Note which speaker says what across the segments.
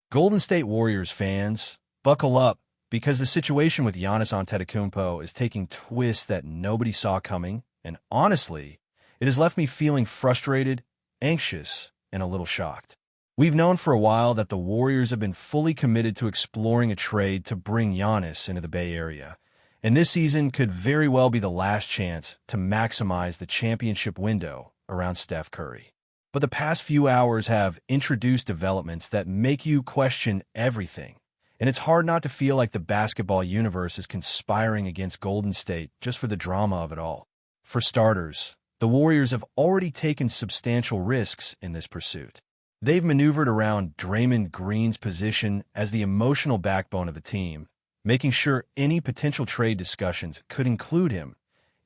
Speaker 1: Golden State Warriors fans, buckle up because the situation with Giannis Antetokounmpo is taking twists that nobody saw coming, and honestly, it has left me feeling frustrated, anxious, and a little shocked. We've known for a while that the Warriors have been fully committed to exploring a trade to bring Giannis into the Bay Area, and this season could very well be the last chance to maximize the championship window around Steph Curry. But the past few hours have introduced developments that make you question everything, and it's hard not to feel like the basketball universe is conspiring against Golden State just for the drama of it all. For starters, the Warriors have already taken substantial risks in this pursuit. They've maneuvered around Draymond Green's position as the emotional backbone of the team, making sure any potential trade discussions could include him,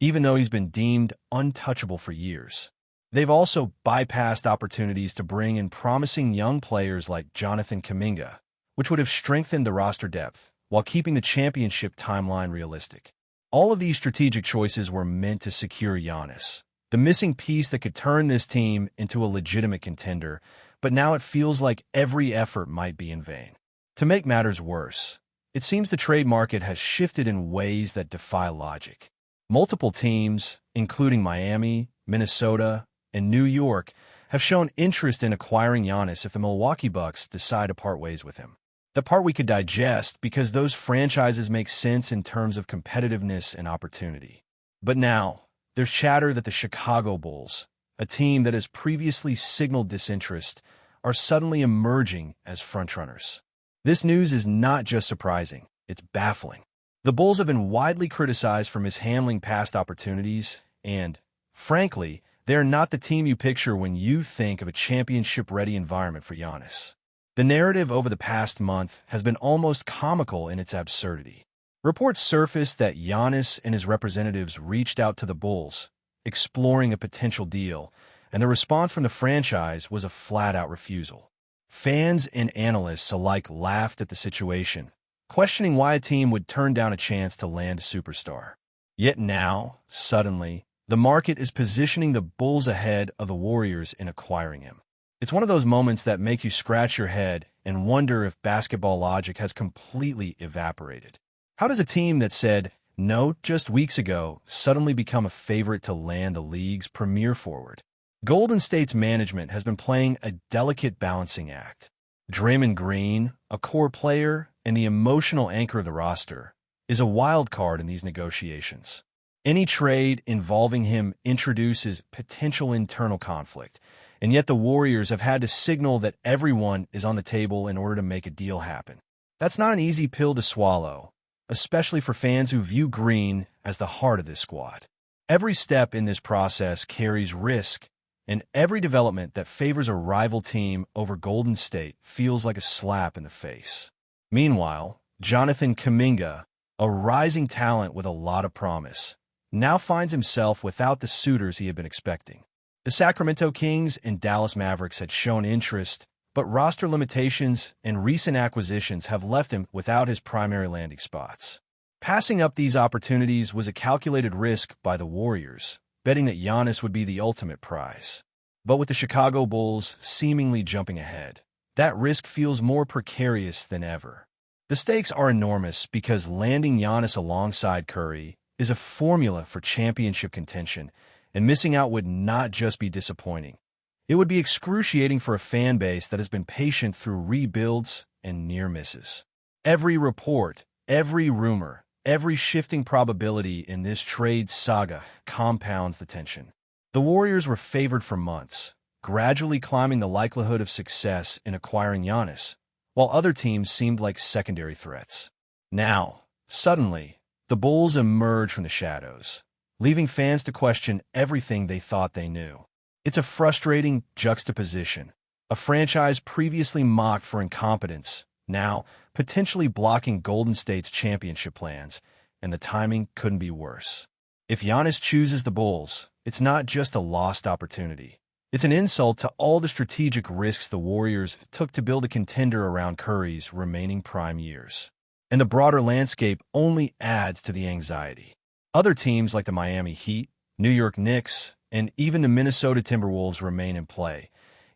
Speaker 1: even though he's been deemed untouchable for years. They've also bypassed opportunities to bring in promising young players like Jonathan Kuminga, which would have strengthened the roster depth while keeping the championship timeline realistic. All of these strategic choices were meant to secure Giannis, the missing piece that could turn this team into a legitimate contender, but now it feels like every effort might be in vain. To make matters worse, it seems the trade market has shifted in ways that defy logic. Multiple teams, including Miami, Minnesota, and New York, have shown interest in acquiring Giannis if the Milwaukee Bucks decide to part ways with him. The part we could digest because those franchises make sense in terms of competitiveness and opportunity. But now, there's chatter that the Chicago Bulls, a team that has previously signaled disinterest, are suddenly emerging as frontrunners. This news is not just surprising, it's baffling. The Bulls have been widely criticized for mishandling past opportunities, and, frankly, they are not the team you picture when you think of a championship-ready environment for Giannis. The narrative over the past month has been almost comical in its absurdity. Reports surfaced that Giannis and his representatives reached out to the Bulls, exploring a potential deal, and the response from the franchise was a flat-out refusal. Fans and analysts alike laughed at the situation, questioning why a team would turn down a chance to land a superstar. Yet now, suddenly, the market is positioning the Bulls ahead of the Warriors in acquiring him. It's one of those moments that make you scratch your head and wonder if basketball logic has completely evaporated. How does a team that said no just weeks ago suddenly become a favorite to land the league's premier forward? Golden State's management has been playing a delicate balancing act. Draymond Green, a core player and the emotional anchor of the roster, is a wild card in these negotiations. Any trade involving him introduces potential internal conflict, and yet the Warriors have had to signal that everyone is on the table in order to make a deal happen. That's not an easy pill to swallow, especially for fans who view Green as the heart of this squad. Every step in this process carries risk, and every development that favors a rival team over Golden State feels like a slap in the face. Meanwhile, Jonathan Kuminga, a rising talent with a lot of promise, now finds himself without the suitors he had been expecting. The Sacramento Kings and Dallas Mavericks had shown interest, but roster limitations and recent acquisitions have left him without his primary landing spots. Passing up these opportunities was a calculated risk by the Warriors, betting that Giannis would be the ultimate prize. But with the Chicago Bulls seemingly jumping ahead, that risk feels more precarious than ever. The stakes are enormous because landing Giannis alongside Curry is a formula for championship contention, and missing out would not just be disappointing. It would be excruciating for a fan base that has been patient through rebuilds and near misses. Every report, every rumor, every shifting probability in this trade saga compounds the tension. The Warriors were favored for months, gradually climbing the likelihood of success in acquiring Giannis, while other teams seemed like secondary threats. Now, suddenly, the Bulls emerge from the shadows, leaving fans to question everything they thought they knew. It's a frustrating juxtaposition. A franchise previously mocked for incompetence, now potentially blocking Golden State's championship plans, and the timing couldn't be worse. If Giannis chooses the Bulls, it's not just a lost opportunity. It's an insult to all the strategic risks the Warriors took to build a contender around Curry's remaining prime years. And the broader landscape only adds to the anxiety. Other teams like the Miami Heat, New York Knicks, and even the Minnesota Timberwolves remain in play,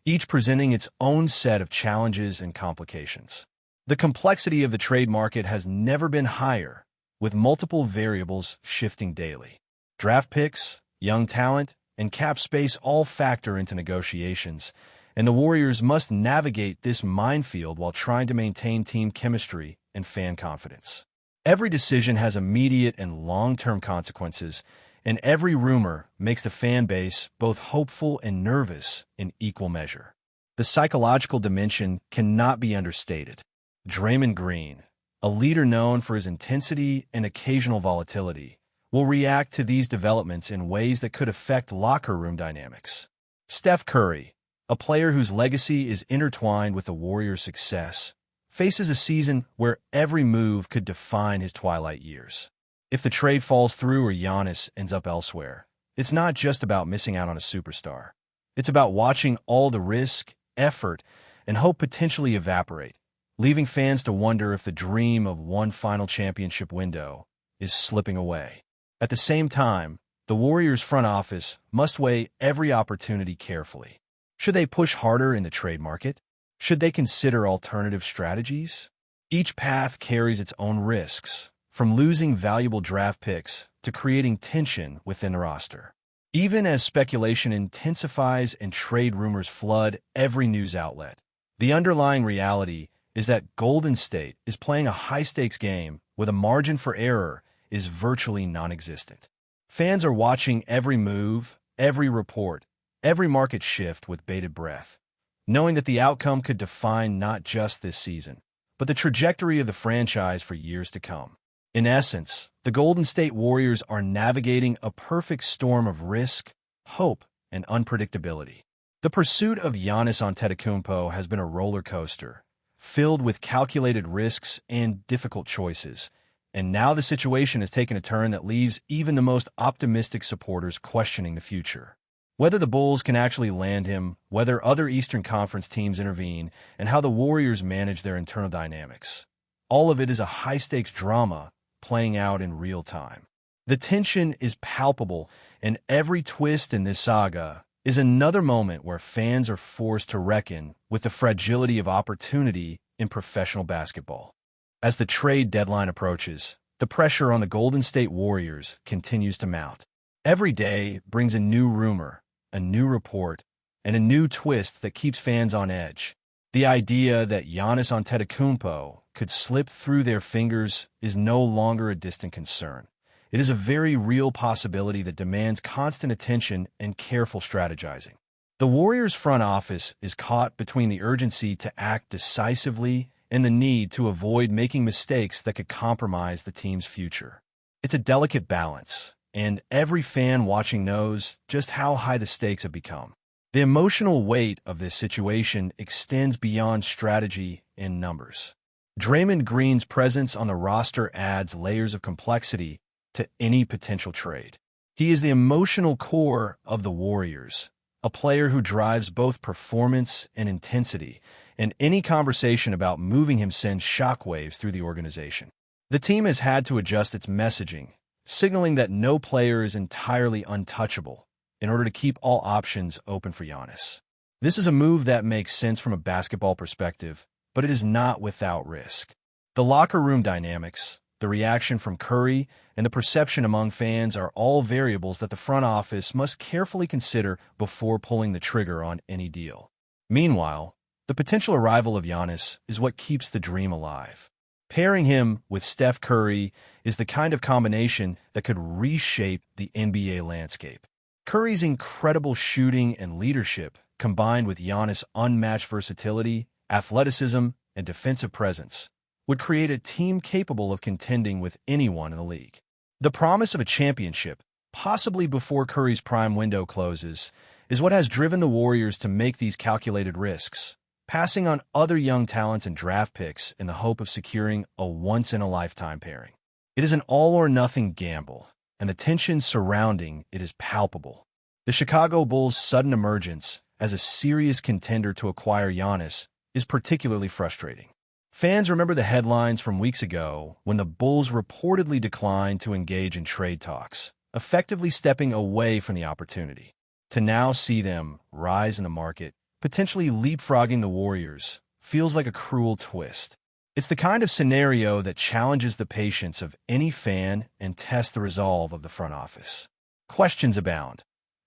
Speaker 1: each presenting its own set of challenges and complications. The complexity of the trade market has never been higher, with multiple variables shifting daily. Draft picks, young talent, and cap space all factor into negotiations, and the Warriors must navigate this minefield while trying to maintain team chemistry and fan confidence. Every decision has immediate and long-term consequences, and every rumor makes the fan base both hopeful and nervous in equal measure. The psychological dimension cannot be understated. Draymond Green, a leader known for his intensity and occasional volatility, will react to these developments in ways that could affect locker room dynamics. Steph Curry, a player whose legacy is intertwined with the Warriors' success, faces a season where every move could define his twilight years. If the trade falls through or Giannis ends up elsewhere, it's not just about missing out on a superstar. It's about watching all the risk, effort, and hope potentially evaporate, leaving fans to wonder if the dream of one final championship window is slipping away. At the same time, the Warriors' front office must weigh every opportunity carefully. Should they push harder in the trade market? Should they consider alternative strategies? Each path carries its own risks, from losing valuable draft picks to creating tension within the roster. Even as speculation intensifies and trade rumors flood every news outlet, the underlying reality is that Golden State is playing a high-stakes game where the margin for error is virtually non-existent. Fans are watching every move, every report, every market shift with bated breath, knowing that the outcome could define not just this season, but the trajectory of the franchise for years to come. In essence, the Golden State Warriors are navigating a perfect storm of risk, hope, and unpredictability. The pursuit of Giannis Antetokounmpo has been a roller coaster, filled with calculated risks and difficult choices, and now the situation has taken a turn that leaves even the most optimistic supporters questioning the future. Whether the Bulls can actually land him, whether other Eastern Conference teams intervene, and how the Warriors manage their internal dynamics. All of it is a high-stakes drama playing out in real time. The tension is palpable, and every twist in this saga is another moment where fans are forced to reckon with the fragility of opportunity in professional basketball. As the trade deadline approaches, the pressure on the Golden State Warriors continues to mount. Every day brings a new rumor, a new report, and a new twist that keeps fans on edge. The idea that Giannis Antetokounmpo could slip through their fingers is no longer a distant concern. It is a very real possibility that demands constant attention and careful strategizing. The Warriors' front office is caught between the urgency to act decisively and the need to avoid making mistakes that could compromise the team's future. It's a delicate balance, and every fan watching knows just how high the stakes have become. The emotional weight of this situation extends beyond strategy and numbers. Draymond Green's presence on the roster adds layers of complexity to any potential trade. He is the emotional core of the Warriors, a player who drives both performance and intensity, and any conversation about moving him sends shockwaves through the organization. The team has had to adjust its messaging, signaling that no player is entirely untouchable in order to keep all options open for Giannis. This is a move that makes sense from a basketball perspective, but it is not without risk. The locker room dynamics, the reaction from Curry, and the perception among fans are all variables that the front office must carefully consider before pulling the trigger on any deal. Meanwhile, the potential arrival of Giannis is what keeps the dream alive. Pairing him with Steph Curry is the kind of combination that could reshape the NBA landscape. Curry's incredible shooting and leadership, combined with Giannis' unmatched versatility, athleticism, and defensive presence, would create a team capable of contending with anyone in the league. The promise of a championship, possibly before Curry's prime window closes, is what has driven the Warriors to make these calculated risks, passing on other young talents and draft picks in the hope of securing a once-in-a-lifetime pairing. It is an all-or-nothing gamble, and the tension surrounding it is palpable. The Chicago Bulls' sudden emergence as a serious contender to acquire Giannis is particularly frustrating. Fans remember the headlines from weeks ago when the Bulls reportedly declined to engage in trade talks, effectively stepping away from the opportunity. To now see them rise in the market, potentially leapfrogging the Warriors, feels like a cruel twist. It's the kind of scenario that challenges the patience of any fan and tests the resolve of the front office. Questions abound.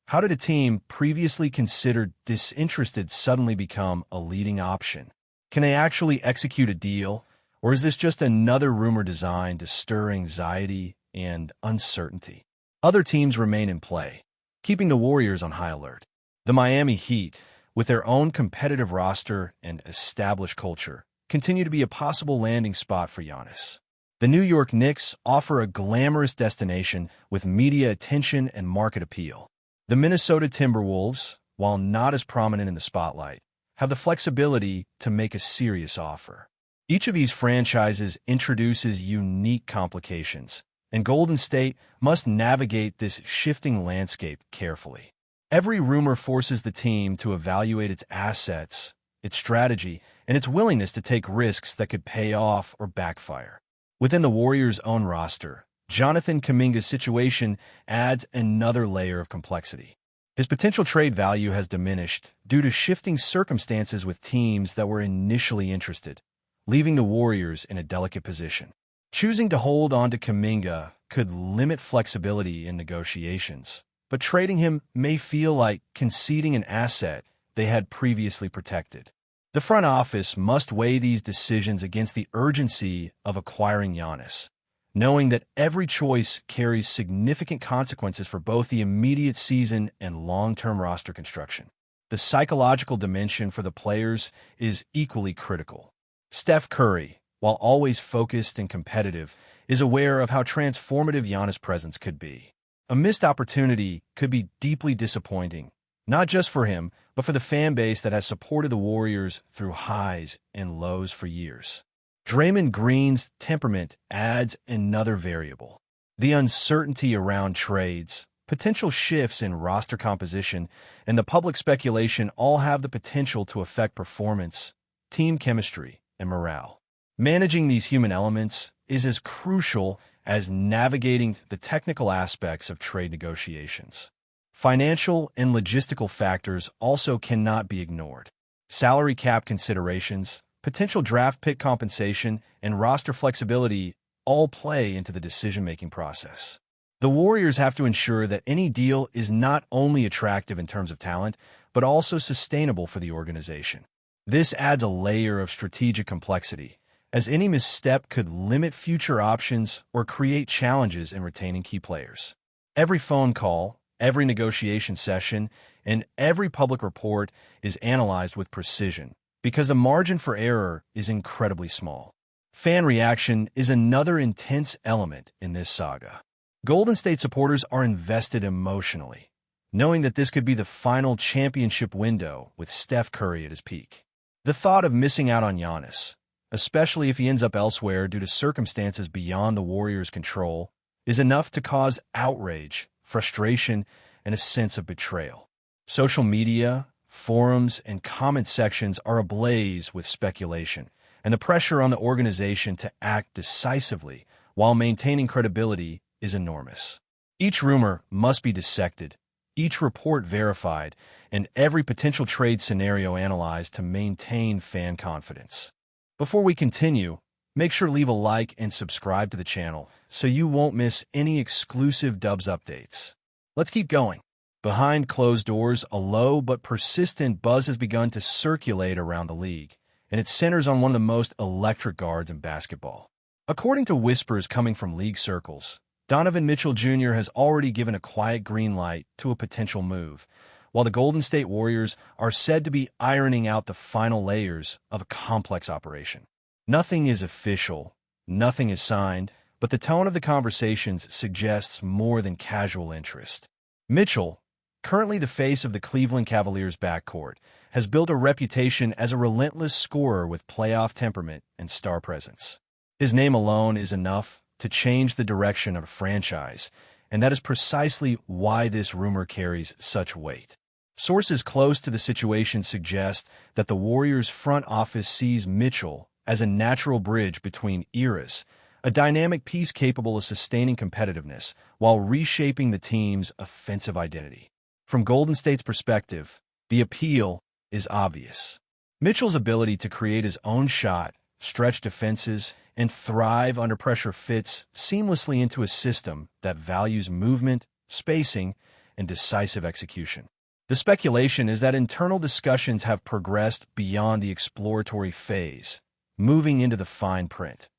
Speaker 1: How did a team previously considered disinterested suddenly become a leading option? Can they actually execute a deal, or is this just another rumor designed to stir anxiety and uncertainty? Other teams remain in play, keeping the Warriors on high alert. The Miami Heat, with their own competitive roster and established culture, continue to be a possible landing spot for Giannis. The New York Knicks offer a glamorous destination with media attention and market appeal. The Minnesota Timberwolves, while not as prominent in the spotlight, have the flexibility to make a serious offer. Each of these franchises introduces unique complications, and Golden State must navigate this shifting landscape carefully. Every rumor forces the team to evaluate its assets, its strategy, and its willingness to take risks that could pay off or backfire. Within the Warriors' own roster, Jonathan Kuminga's situation adds another layer of complexity. His potential trade value has diminished due to shifting circumstances with teams that were initially interested, leaving the Warriors in a delicate position. Choosing to hold on to Kuminga could limit flexibility in negotiations, but trading him may feel like conceding an asset they had previously protected. The front office must weigh these decisions against the urgency of acquiring Giannis, knowing that every choice carries significant consequences for both the immediate season and long-term roster construction. The psychological dimension for the players is equally critical. Steph Curry, while always focused and competitive, is aware of how transformative Giannis' presence could be. A missed opportunity could be deeply disappointing, not just for him, but for the fan base that has supported the Warriors through highs and lows for years. Draymond Green's temperament adds another variable. The uncertainty around trades, potential shifts in roster composition, and the public speculation all have the potential to affect performance, team chemistry, and morale. Managing these human elements is as crucial as navigating the technical aspects of trade negotiations. Financial and logistical factors also cannot be ignored. Salary cap considerations, potential draft pick compensation, and roster flexibility all play into the decision-making process. The Warriors have to ensure that any deal is not only attractive in terms of talent, but also sustainable for the organization. This adds a layer of strategic complexity, as any misstep could limit future options or create challenges in retaining key players. Every phone call, every negotiation session, and every public report is analyzed with precision, because the margin for error is incredibly small. Fan reaction is another intense element in this saga. Golden State supporters are invested emotionally, knowing that this could be the final championship window with Steph Curry at his peak. The thought of missing out on Giannis, especially if he ends up elsewhere due to circumstances beyond the Warriors' control, is enough to cause outrage, frustration, and a sense of betrayal. Social media, forums, and comment sections are ablaze with speculation, and the pressure on the organization to act decisively while maintaining credibility is enormous. Each rumor must be dissected, each report verified, and every potential trade scenario analyzed to maintain fan confidence. Before we continue, make sure to leave a like and subscribe to the channel so you won't miss any exclusive Dubs updates. Let's keep going. Behind closed doors, a low but persistent buzz has begun to circulate around the league, and it centers on one of the most electric guards in basketball. According to whispers coming from league circles, Donovan Mitchell Jr. has already given a quiet green light to a potential move, while the Golden State Warriors are said to be ironing out the final layers of a complex operation. Nothing is official, nothing is signed, but the tone of the conversations suggests more than casual interest. Mitchell, currently the face of the Cleveland Cavaliers backcourt, has built a reputation as a relentless scorer with playoff temperament and star presence. His name alone is enough to change the direction of a franchise, and that is precisely why this rumor carries such weight. Sources close to the situation suggest that the Warriors' front office sees Mitchell as a natural bridge between eras, a dynamic piece capable of sustaining competitiveness while reshaping the team's offensive identity. From Golden State's perspective, the appeal is obvious. Mitchell's ability to create his own shot, stretch defenses, and thrive under pressure fits seamlessly into a system that values movement, spacing, and decisive execution. The speculation is that internal discussions have progressed beyond the exploratory phase, moving into the fine print: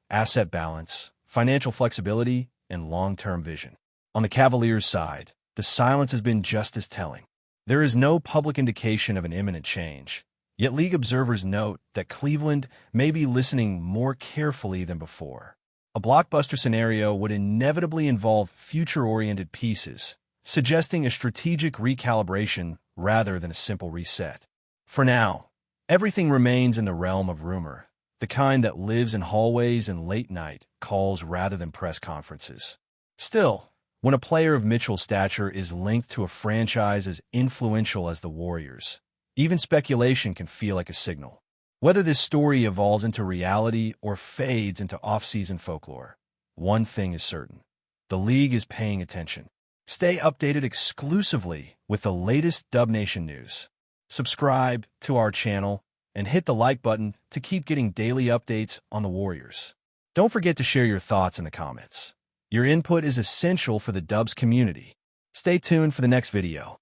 Speaker 1: asset balance, financial flexibility, and long-term vision. On the Cavaliers' side, the silence has been just as telling. There is no public indication of an imminent change, yet league observers note that Cleveland may be listening more carefully than before. A blockbuster scenario would inevitably involve future-oriented pieces, suggesting a strategic recalibration rather than a simple reset. For now, everything remains in the realm of rumor, the kind that lives in hallways and late-night calls rather than press conferences. Still, when a player of Mitchell's stature is linked to a franchise as influential as the Warriors, even speculation can feel like a signal. Whether this story evolves into reality or fades into off-season folklore, one thing is certain: the league is paying attention. Stay updated exclusively with the latest Dub Nation news. Subscribe to our channel and hit the like button to keep getting daily updates on the Warriors. Don't forget to share your thoughts in the comments. Your input is essential for the Dubs community. Stay tuned for the next video.